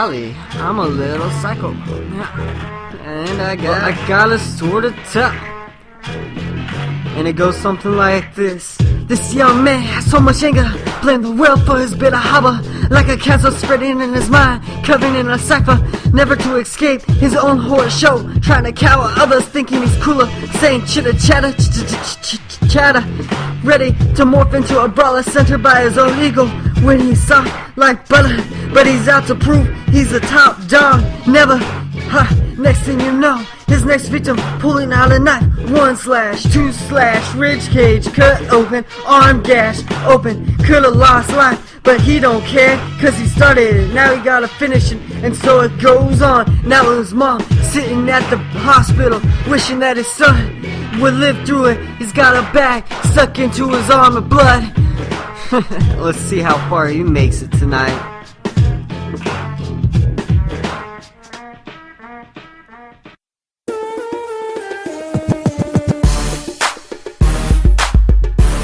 golly, I'm a little psycho. And I got a sort of tell. And it goes something like this. This young man has so much anger, blame the world for his bitter harbor. Like a cancer spreading in his mind, covering in a cipher, never to escape his own horror show. Trying to cower others, thinking he's cooler, saying chitter chatter, chatter. Ready to morph into a brawler, centered by his own ego. When he's soft like butter, but he's out to prove he's a top dog. Never, next thing you know, his next victim pulling out a knife. 1/2/ ribs cage cut open, arm gash open. Could've lost life, but he don't care, cause he started it, now he gotta finish it. And so it goes on. Now his mom sitting at the hospital, wishing that his son would live through it. He's got a bag stuck into his arm of blood. Let's see how far he makes it tonight.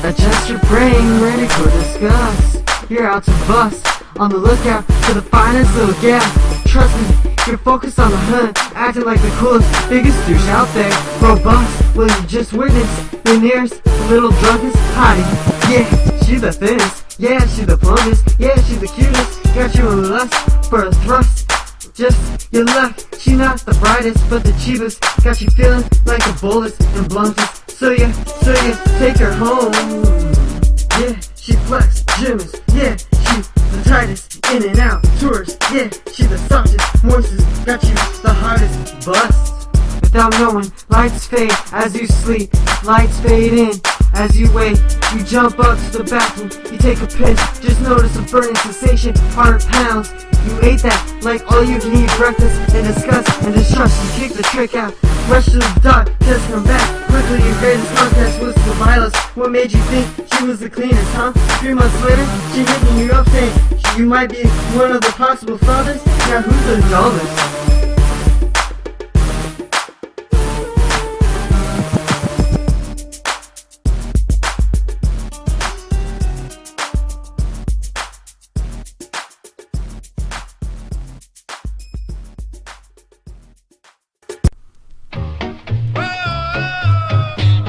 Adjust your brain, ready for discuss. You're out to bust, on the lookout for the finest little gap. Trust me, you're focused on the hunt, acting like the coolest, biggest douche out there. Robust, well you just witnessed the nearest little drunkest hottie. Yeah, she the thinnest, yeah she the plumpest, yeah she the cutest. Got you in lust for a thrust, just your luck. She not the brightest, but the cheapest. Got you feeling like a bolus and bluntest. So you take her home. Yeah, she flex, gymnast. Yeah, she the tightest, in and out tourist. Yeah, she the softest, moistest. Got you the hardest bust. Without knowing, lights fade as you sleep. Lights fade in as you wait. You jump up to the bathroom, you take a piss. Just notice a burning sensation, heart pounds. You ate that like all you can eat breakfast, and disgust and distrust. You kick the trick out, rush to the dock, just come back quickly. Your greatest contest was the vilest. What made you think she was the cleanest, huh? 3 months later, she hitting you up saying you might be one of the possible fathers. Now who's the dullest?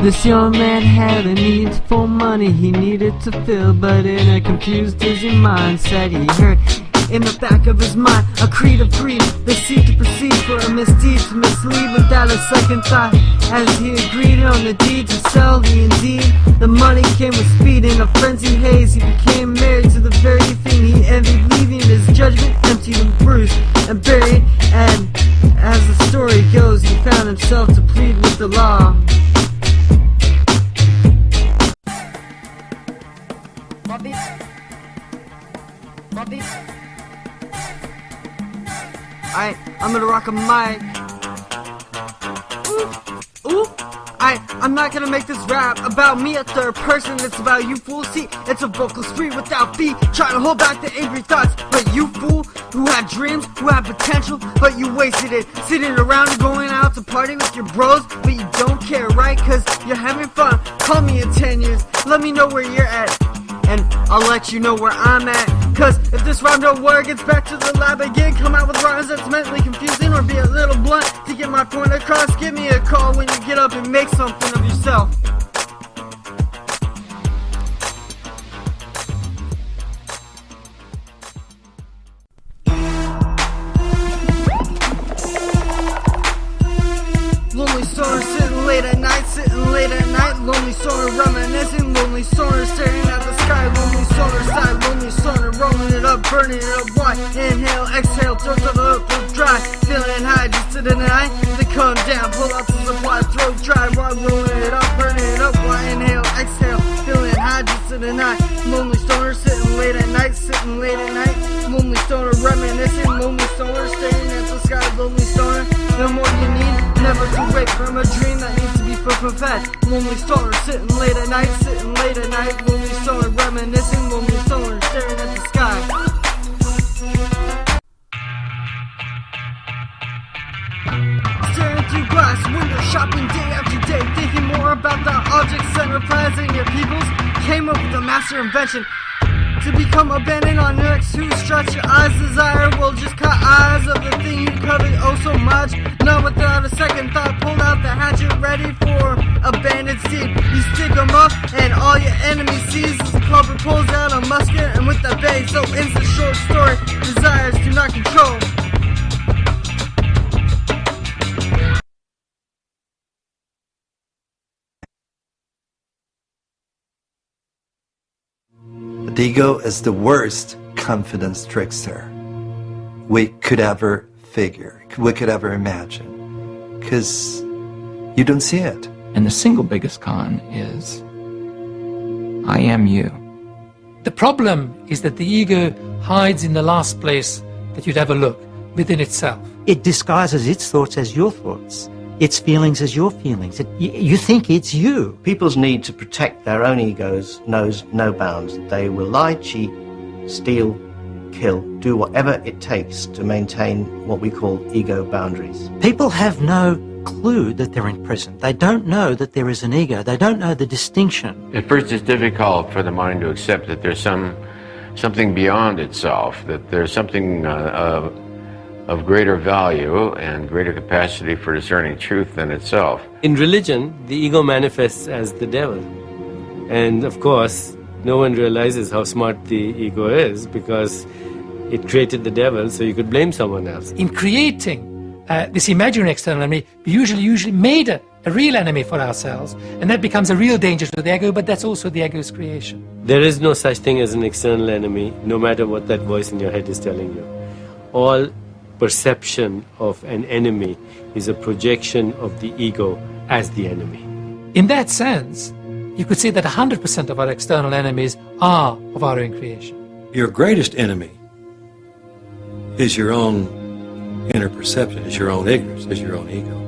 This young man had a need for money he needed to fill, but in a confused, dizzy mindset he heard in the back of his mind a creed of greed, the seed to proceed for a misdeed, to mislead without a second thought. As he agreed on the deed to sell the indeed, the money came with speed. In a frenzied haze he became married to the very thing he envied, leaving his judgment emptied and bruised and buried. And as the story goes, he found himself to plead with the law. I'm gonna rock a mic. I'm not gonna make this rap about me a third person. It's about you fools. See, it's a vocal spree without feet, trying to hold back the angry thoughts. But you fool, who had dreams, who had potential, but you wasted it, sitting around and going out to party with your bros. But you don't care, right? Cause you're having fun. Call me in 10 years, let me know where you're at, and I'll let you know where I'm at. Cause if this rhyme don't work, it's back to the lab again. Come out with rhymes that's mentally confusing, or be a little blunt to get my point across. Give me a call when you get up and make something of yourself. Lonely stoner sitting late at night, lonely stoner reminiscing, lonely stoner staring at the sky, lonely stoner side, lonely stoner rolling it up, burning it up. Why? Inhale, exhale, throat to the hook, throat dry, feeling high just to deny. They come down, pull out the supply, throat dry, while rolling it up, burning it up. Why? Inhale, exhale, feeling high just to deny. Lonely stoner sitting late at night, lonely stoner reminiscing, lonely stoner staring at the sky, lonely stoner. The more you need, never to wait from a dream that needs to be fulfilled. Lonely stoner sitting late at night, lonely stoner reminiscing, lonely stoner staring at the sky. Staring through glass window, shopping day after day, thinking more about the objects and replies in your peoples. Came up with a master invention to become abandoned on next who stretch your eyes. Desire will just cut eyes of the thing you covet oh so much. Not without a second thought, pull out the hatchet ready for a bandit steed. You stick 'em up and all your enemy sees is the culprit pulls out a musket and with the bait. So ends the short story, desires do not control. The ego is the worst confidence trickster we could ever figure, we could ever imagine, because you don't see it. And the single biggest con is, I am you. The problem is that the ego hides in the last place that you'd ever look, within itself. It disguises its thoughts as your thoughts, its feelings as your feelings. You think it's you. People's need to protect their own egos knows no bounds. They will lie, cheat, steal, kill, do whatever it takes to maintain what we call ego boundaries. People have no clue that they're in prison. They don't know that there is an ego. They don't know the distinction. At first it's difficult for the mind to accept that there's something beyond itself, that there's something of greater value and greater capacity for discerning truth than itself. In religion, the ego manifests as the devil. And of course, no one realizes how smart the ego is because it created the devil so you could blame someone else. In creating this imaginary external enemy, we usually made a real enemy for ourselves, and that becomes a real danger to the ego, but that's also the ego's creation. There is no such thing as an external enemy, no matter what that voice in your head is telling you. All perception of an enemy is a projection of the ego as the enemy. In that sense, you could say that 100% of our external enemies are of our own creation. Your greatest enemy is your own inner perception, is your own ignorance, is your own ego.